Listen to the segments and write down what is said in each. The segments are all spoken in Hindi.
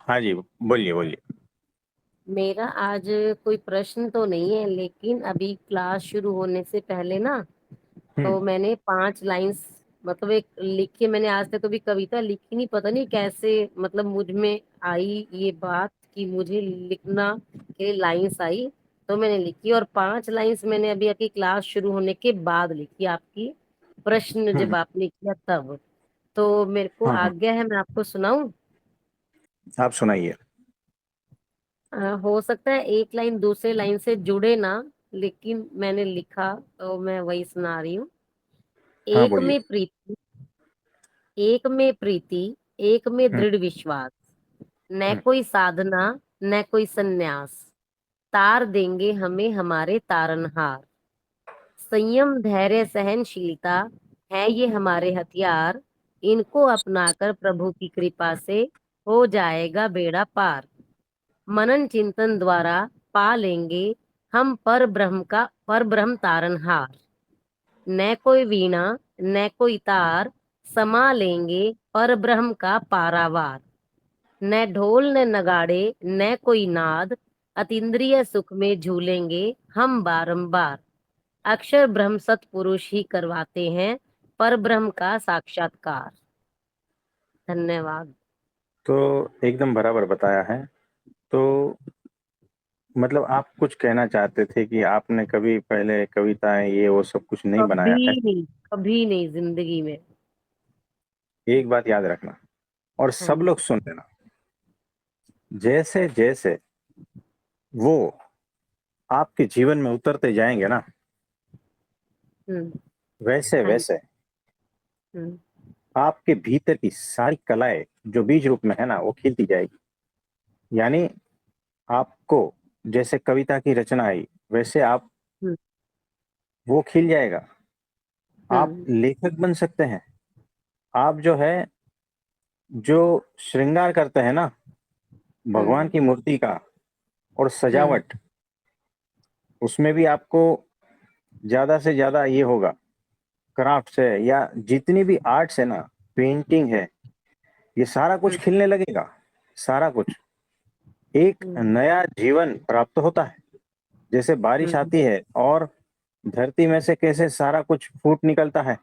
हाँ जी, बोलिए बोलिए। मेरा आज कोई प्रश्न तो नहीं है, लेकिन अभी क्लास शुरू होने से पहले ना, तो हम्म। मैंने 5 लाइंस मतलब एक लिख के, मैंने आज तक कभी कविता लिखी नहीं, पता नहीं कैसे मतलब मुझ में आई ये बात कि मुझे लिखना के लाइंस आई। तो मैंने लिखी, और 5 लाइंस मैंने अभी आपकी क्लास शुरू होने के बाद लिखी, आपकी प्रश्न हम्म। जब आपने किया तब। तो मेरे को हाँ हाँ, आज्ञा है, मैं आपको सुनाऊं? आप सुनाइए। हो सकता है एक लाइन दूसरे लाइन से जुड़े ना, लेकिन मैंने लिखा तो मैं वही सुना रही हूँ। हाँ एक बोलिए। में प्रीति, एक में प्रीति, एक में हम्म। दृढ़ विश्वास, न हम्म। कोई साधना, न कोई संन्यास, तार देंगे हमें हमारे तारनहार। संयम, धैर्य, सहनशीलता है ये हमारे हथियार। इनको अपनाकर प्रभु की कृपा से हो जाएगा बेड़ा पार। मनन चिंतन द्वारा पा लेंगे हम पर ब्रह्म तारनहार। न कोई वीणा, न कोई तार, समा लेंगे पर ब्रह्म का पारावार। न ढोल न नगाड़े, न कोई नाद, अतीन्द्रिय सुख में झूलेंगे हम बारंबार। अक्षर ब्रह्म सतपुरुष ही करवाते हैं पर ब्रह्म का साक्षात्कार। धन्यवाद। तो एकदम बराबर बताया है। तो मतलब आप कुछ कहना चाहते थे कि आपने कभी पहले कविताएं ये वो सब कुछ नहीं बनाया है। कभी नहीं, कभी नहीं जिंदगी में। एक बात याद रखना, और हाँ सब जी। लोग सुन लेना। जैसे जैसे वो आपके जीवन में उतरते जाएंगे ना, हम्म। वैसे हाँ जी। वैसे हम्म। आपके भीतर की सारी कलाएं जो बीज रूप में है ना, वो खिलती जाएगी। यानी आपको जैसे कविता की रचना आई, वैसे आप हम्म। वो खिल जाएगा। आप हम्म। लेखक बन सकते हैं। आप जो है, जो श्रृंगार करते हैं ना भगवान हम्म। की मूर्ति का, और हम्म। सजावट, उसमें भी आपको ज्यादा से ज्यादा ये होगा। क्राफ्ट है या जितनी भी आर्ट्स है ना, पेंटिंग है, ये सारा कुछ हम्म। खिलने लगेगा। सारा कुछ एक हम्म। नया जीवन प्राप्त होता है। जैसे बारिश हम्म। आती है और धरती में से कैसे सारा कुछ फूट निकलता है,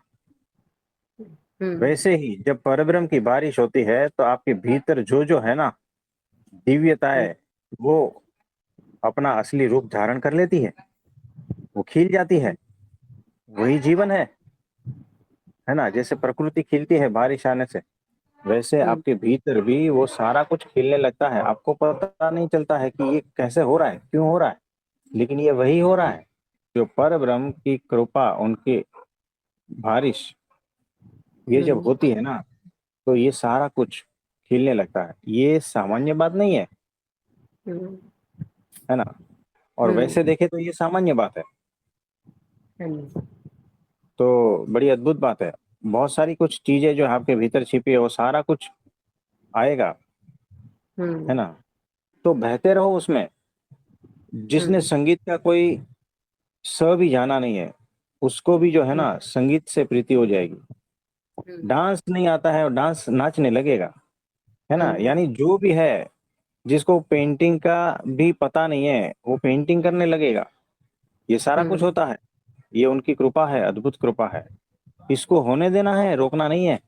हम्म। वैसे ही जब परब्रह्म की बारिश होती है तो आपके भीतर जो जो है ना दिव्यता हम्म। है, वो अपना असली रूप धारण कर लेती है, वो खिल जाती है। वही जीवन है ना। जैसे प्रकृति खिलती है बारिश आने से, वैसे हम्म। आपके भीतर भी वो सारा कुछ खिलने लगता है। आपको पता नहीं चलता है कि ये कैसे हो रहा है, क्यों हो रहा है, लेकिन ये वही हो रहा है। जो पर ब्रह्म की कृपा, उनकी बारिश ये जब हम्म। होती है ना, तो ये सारा कुछ खिलने लगता है। ये सामान्य बात नहीं हम्म। है ना। और हम्म। वैसे देखे तो ये सामान्य बात है। हाँ जी। तो बड़ी अद्भुत बात है। बहुत सारी कुछ चीजें जो आपके भीतर छिपी है, वो सारा कुछ आएगा, है हम्म। ना। तो बहते रहो उसमें। जिसने हम्म। संगीत का कोई स भी जाना नहीं है, उसको भी जो है हम्म। ना संगीत से प्रीति हो जाएगी। हम्म। डांस नहीं आता है और डांस नाचने लगेगा, है ना। हम्म। यानी जो भी है, जिसको पेंटिंग का भी पता नहीं है, वो पेंटिंग करने लगेगा। ये सारा कुछ हम्म। होता है। ये उनकी कृपा है, अद्भुत कृपा है। इसको होने देना है, रोकना नहीं है,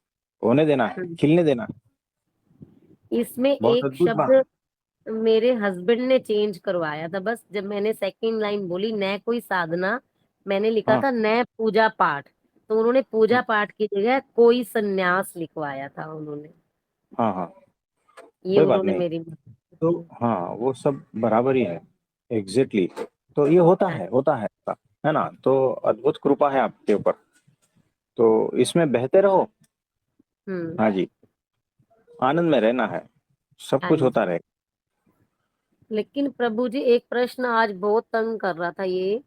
होने देना है, हम्म। खिलने देना है। इसमें बहुत एक अद्भुत शब्द बात। मेरे हस्बैंड ने चेंज करवाया था, बस जब मैंने सेकंड लाइन बोली, न कोई साधना, मैंने लिखा हाँ था न पूजा पाठ, तो उन्होंने पूजा पाठ की जगह कोई संन्यास लिखवाया था उन्होंने। हाँ हाँ, ये कोई बात उन्होंने नहीं। मेरी मदद तो की। हाँ, वो सब बराबर ही है। Exactly exactly। तो ये होता हाँ। है, होता है ना। तो अद्भुत कृपा है आपके ऊपर। तो इसमें बहते रहो। हम्म। हाँ जी, आनंद में रहना है, सब हाँ कुछ होता जी। रहेगा। लेकिन प्रभु जी, एक प्रश्न आज बहुत तंग कर रहा था, ये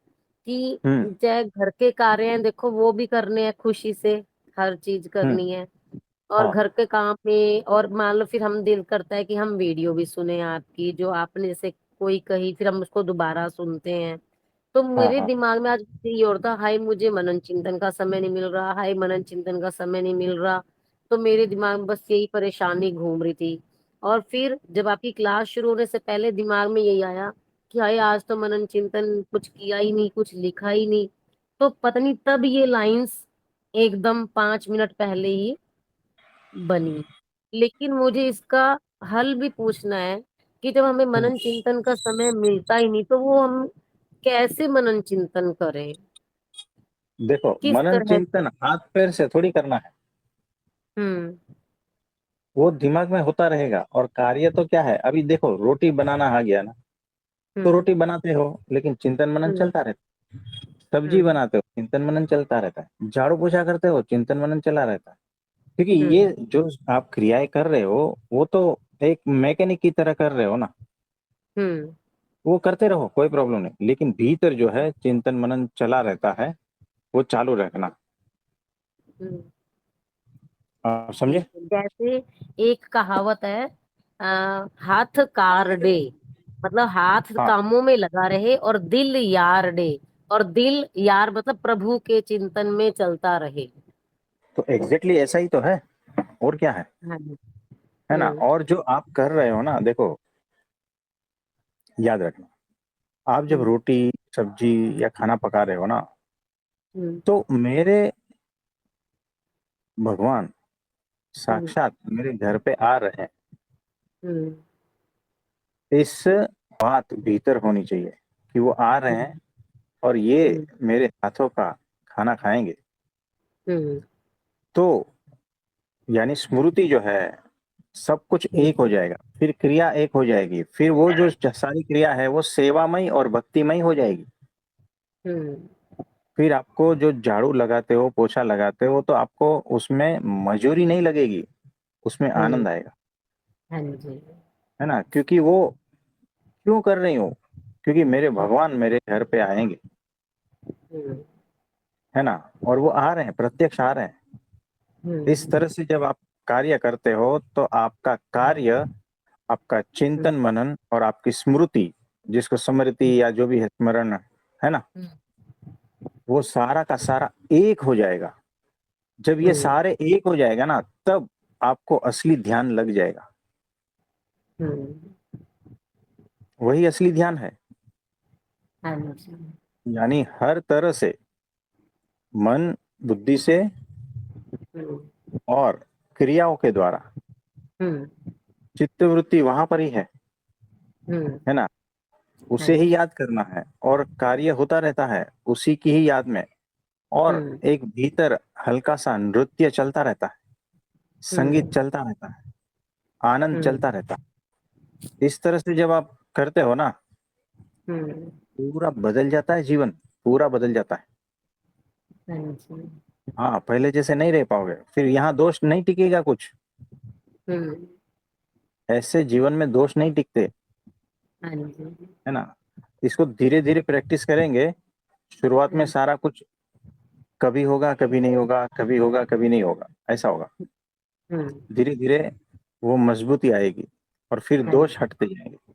कि हम्म। चाहे घर के कार्य हैं, देखो वो भी करने हैं खुशी से, हर चीज हम्म। करनी है, और हाँ घर के काम में, और मान लो फिर हम दिल करता है कि हम वीडियो भी सुने आपकी, जो आपने जैसे कोई कही, फिर हम उसको दोबारा सुनते हैं। तो हाँ मेरे हाँ। दिमाग में आज ये और था, हाय मुझे मनन चिंतन का समय नहीं मिल रहा, हाय मनन चिंतन का समय नहीं मिल रहा। तो मेरे दिमाग में बस यही परेशानी घूम रही थी। और फिर जब आपकी क्लास शुरू होने से पहले दिमाग में यही आया कि हाय आज तो मनन चिंतन कुछ किया ही नहीं, कुछ लिखा ही नहीं, तो पता नहीं तब ये लाइंस एकदम 5 मिनट पहले ही बनी। लेकिन मुझे इसका हल भी पूछना है कि जब हमें हम्म। मनन चिंतन का समय मिलता ही नहीं तो वो हम कैसे मनन चिंतन करें, देखो, किस मनन तरह से। चिंतन हाथ पैर से थोड़ी करना है। हम्म। वो दिमाग में होता रहेगा। और कार्य तो क्या है, अभी देखो रोटी बनाना आ गया ना, तो हम्म। रोटी बनाते हो लेकिन चिंतन मनन हम्म। चलता रहता है। सब्जी हम्म। बनाते हो, चिंतन मनन चलता रहता है। झाड़ू पोछा करते हो, चिंतन मनन चला रहता है। क्योंकि ये हम्म। जो आप क्रियाएं कर रहे हो, वो तो एक मैकेनिक की तरह कर रहे हो ना। हम्म। वो करते रहो, कोई प्रॉब्लम नहीं, लेकिन भीतर जो है चिंतन मनन चला रहता है, वो चालू रखना। हम्म। आप ठीक समझे? है। जैसे एक कहावत है, हाथ कार डे, मतलब हाथ हाँ, कामों में लगा रहे और दिल यार डे, और दिल यार मतलब प्रभु के चिंतन में चलता रहे। तो एग्जैक्टली ऐसा ही तो है। और क्या हाँ जी। है ना? हम्म। और जो आप कर रहे हो ना, देखो, याद रखना, आप जब हम्म। रोटी सब्जी या खाना पका रहे हो ना, हम्म। तो मेरे भगवान हम्म। साक्षात मेरे घर पे आ रहे हैं, हम्म। इस बात भीतर होनी चाहिए कि वो आ रहे हैं और ये हम्म। मेरे हाथों का खाना खाएंगे। हम्म। तो यानी स्मृति जो है, सब कुछ हम्म। एक हो जाएगा, फिर क्रिया एक हो जाएगी, फिर वो जो सारी क्रिया है वो सेवामय और भक्तिमय हो जाएगी। हम्म। फिर आपको जो झाड़ू लगाते हो, पोछा लगाते हो, तो आपको उसमें मजूरी नहीं लगेगी, उसमें हम्म। आनंद आएगा। हाँ जी। है ना? क्योंकि वो क्यों कर रही हूँ? क्योंकि मेरे भगवान मेरे घर पे आएंगे। हम्म। है ना? और वो आ रहे हैं, प्रत्यक्ष आ रहे हैं। इस हम्म। तरह से जब आप कार्य करते हो, तो आपका कार्य, आपका हम्म। चिंतन मनन और आपकी स्मृति, जिसको स्मृति या जो भी है स्मरण, है ना, हम्म। वो सारा का सारा एक हो जाएगा। जब ये हम्म। सारे एक हो जाएगा ना, तब आपको असली ध्यान लग जाएगा। हम्म। वही असली ध्यान है। हाँ जी। यानी हर तरह से मन बुद्धि से हम्म। और क्रियाओं के द्वारा, हम्म। चित्त वृत्ति वहां पर ही हम्म। है ना, हाँ उसे ही जी। याद करना है और कार्य होता रहता है उसी की ही याद में। और हम्म। एक भीतर हल्का सा नृत्य चलता रहता है, संगीत हम्म। चलता रहता है, आनंद हम्म। चलता रहता है। इस तरह से जब आप करते हो ना, हम्म। पूरा बदल जाता है जीवन, पूरा बदल जाता है। हाँ जी। हाँ, पहले जैसे नहीं रह पाओगे, फिर यहाँ दोष नहीं टिकेगा कुछ। हम्म। ऐसे जीवन में दोष नहीं टिकते। हाँ जी। है ना? इसको धीरे धीरे प्रैक्टिस करेंगे। शुरुआत में हम्म। सारा कुछ कभी होगा कभी नहीं होगा, कभी होगा कभी नहीं होगा, ऐसा होगा। हम्म। धीरे धीरे वो मजबूती आएगी और फिर हाँ दोष जी। हटते जाएंगे।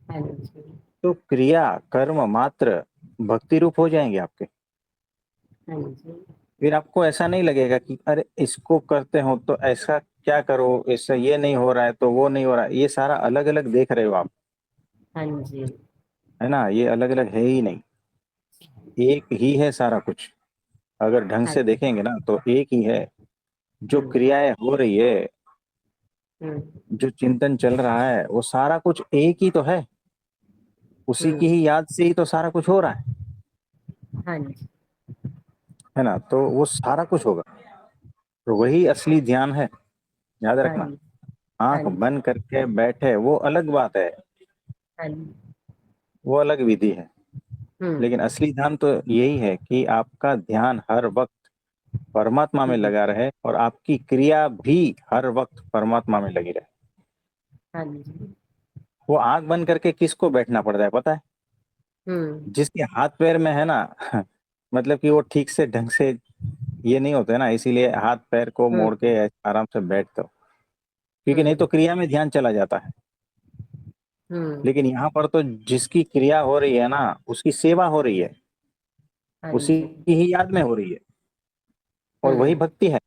हाँ जी। तो क्रिया कर्म मात्र भक्ति रूप हो जाएंगे आपके। हाँ जी। फिर आपको ऐसा नहीं लगेगा कि अरे इसको करते हो तो ऐसा क्या करो, इससे ये नहीं हो रहा है तो वो नहीं हो रहा है, ये सारा अलग अलग देख रहे हो आप। हाँ जी। है ना? ये अलग अलग है ही नहीं, एक ही है सारा कुछ। अगर ढंग हाँ से जी। देखेंगे ना, तो एक ही है। जो हम्म। क्रियाएं हो रही है, हम्म। जो चिंतन चल रहा है, वो सारा कुछ एक ही तो है। उसी की हम्म। ही याद से ही तो सारा कुछ हो रहा हाँ जी। है ना? तो वो सारा कुछ होगा। तो वही असली ध्यान है, याद हाँ रखना। जी। हाँ आंख जी। बंद करके बैठे वो अलग बात है, हाँ जी। वो अलग विधि है। हम्म। लेकिन असली ध्यान तो यही है कि आपका ध्यान हर वक्त परमात्मा में हम्म। लगा रहे और आपकी क्रिया भी हर वक्त परमात्मा में लगी रहे। हाँ जी। वो आंख बंद करके किसको बैठना पड़ता है पता है? हम्म। जिसके हाथ पैर में है ना मतलब कि वो ठीक से ढंग से ये नहीं होते ना, इसीलिए हाथ पैर को हम्म। मोड़ के आराम से बैठते हो। क्योंकि नहीं हम्म। तो क्रिया में ध्यान चला जाता है। हम्म। लेकिन यहाँ पर तो जिसकी क्रिया हो रही है ना, उसकी सेवा हो रही है, हाँ उसी जी। की ही याद में हो रही है, और वही हम्म। भक्ति है।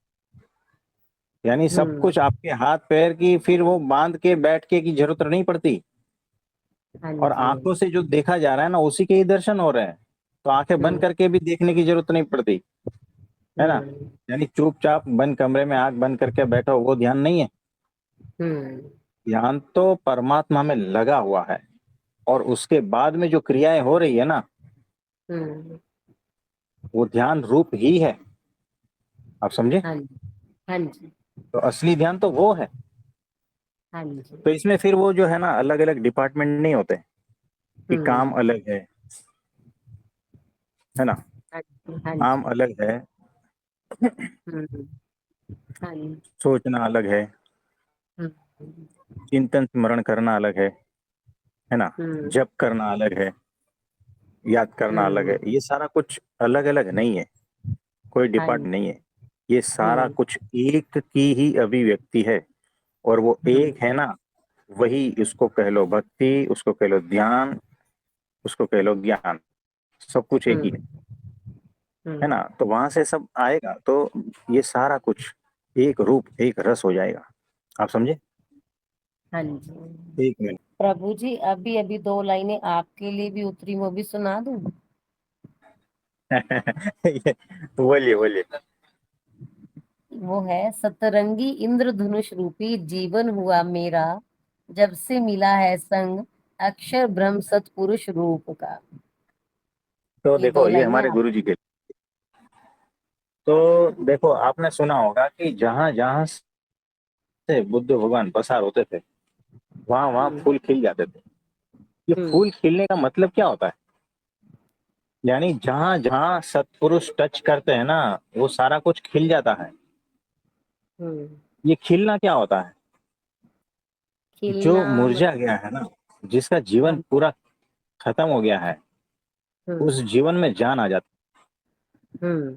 यानी सब हम्म। कुछ आपके हाथ पैर की, फिर वो बांध के बैठ के की जरूरत नहीं पड़ती। हाँ और जी। आंखों से जो देखा जा रहा है ना, उसी के ही दर्शन हो रहे हैं। तो आंखें बंद हम्म। करके भी देखने की जरूरत नहीं पड़ती, है ना। हम्म। यानी चुपचाप बंद कमरे में आंख बंद करके बैठो, वो ध्यान नहीं है। हम्म। ध्यान तो परमात्मा में लगा हुआ है, और उसके बाद में जो क्रियाएं हो रही है ना, हम्म। वो ध्यान रूप ही है। आप समझे। हाँ जी। हाँ जी। तो असली ध्यान तो वो है। हाँ जी। तो इसमें फिर वो जो है ना, अलग अलग डिपार्टमेंट नहीं होते कि काम हम्म। अलग है ना। हाँ जी। हाँ काम जी। अलग है, हम्म। हाँ जी। सोचना अलग है, हम्म। चिंतन स्मरण करना अलग है ना। हम्म। जप करना अलग है, याद करना अलग है। हम्म। ये सारा कुछ अलग अलग नहीं है, कोई हाँ डिपार्ट जी। नहीं है। ये सारा हम्म। कुछ एक की ही अभिव्यक्ति है। और वो हम्म। एक है ना, वही, उसको कह लो भक्ति, उसको कह लो ध्यान, उसको कह लो ज्ञान, सब कुछ एक ही हम्म। है हम्म। ना। तो वहां से सब आएगा, तो ये सारा कुछ एक रूप, एक रस हो जाएगा। आप समझे। हाँ जी। एक मिनट। प्रभु जी, अभी अभी दो लाइनें आपके लिए भी उतरी, वो भी सुना दूं? बोलिए बोलिए। वो है, सतरंगी इंद्रधनुष रूपी जीवन हुआ मेरा, जब से मिला है संग अक्षर ब्रह्म सतपुरुष रूप का। तो ये दो देखो, ये लाइनें हमारे आप। गुरु जी के। तो देखो, आपने सुना होगा कि जहां जहां से बुद्ध भगवान पसार होते थे, वहां वहां हम्म। फूल खिल जाते थे। ये हम्म। फूल खिलने का मतलब क्या होता है? यानी जहां जहां सत्पुरुष टच करते हैं ना, वो सारा कुछ खिल जाता है। हम्म। ये खिलना क्या होता है? जो खिलना मुरझा मतलब। गया है ना, जिसका जीवन हाँ। पूरा खत्म हो गया है, उस हम्म। जीवन में जान आ जाती हम्म।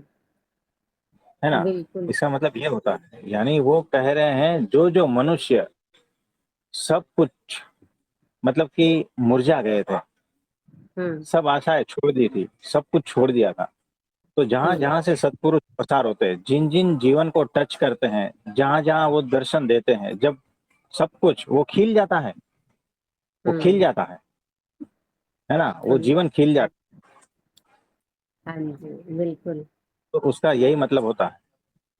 है ना। बिल्कुल। इसका मतलब ये होता है, यानी वो कह रहे हैं, जो जो मनुष्य सब कुछ, मतलब कि मुरझा गए थे, हम्म। सब आशाएं छोड़ दी थी, सब कुछ छोड़ दिया था। तो जहां हम्म। जहां से सत्पुरुष पसार होते हैं, जिन जिन जीवन को टच करते हैं, जहां जहां वो दर्शन देते हैं, जब सब कुछ वो खिल जाता है, वो खिल हम्म। जाता है ना, वो हम्म। जीवन खिल जाता हाँ जी। बिल्कुल। है। तो उसका यही मतलब होता है।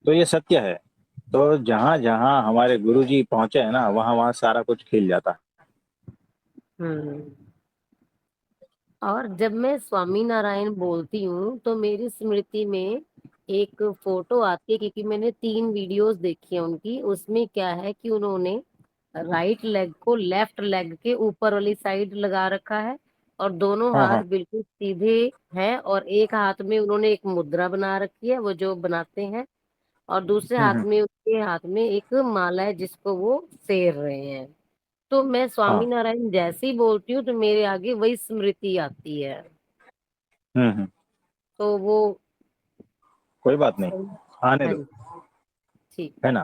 तो ये सत्य है। तो जहां जहां हमारे गुरु जी पहुंचे हैं ना, वहां वहां सारा कुछ खिल जाता है। हम्म। और जब मैं स्वामी नारायण बोलती हूँ तो मेरी स्मृति में एक फोटो आती है, क्योंकि मैंने 3 वीडियोस देखी है उनकी। उसमें क्या है कि उन्होंने राइट लेग को लेफ्ट लेग के ऊपर वाली साइड लगा रखा है, और दोनों हाँ हाथ हाँ। बिल्कुल सीधे हैं, और एक हाथ में उन्होंने एक मुद्रा बना रखी है, वो जो बनाते हैं, और दूसरे हाथ हम्म। में, उनके हाथ में एक माला है जिसको वो फेर रहे हैं। तो मैं स्वामी हाँ। नारायण जैसे ही बोलती हूँ तो मेरे आगे वही स्मृति आती है। हम्म। तो वो कोई बात नहीं, सही। आने हाँ दो, जी। ठीक है है। ना।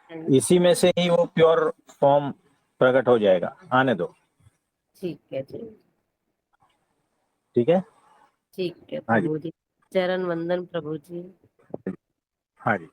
हाँ जी। इसी में से ही वो प्योर फॉर्म प्रकट हो जाएगा, आने दो। ठीक है जी। ठीक है। ठीक है हाँ जी। प्रभु जी। चरण वंदन प्रभु जी। हाँ जी।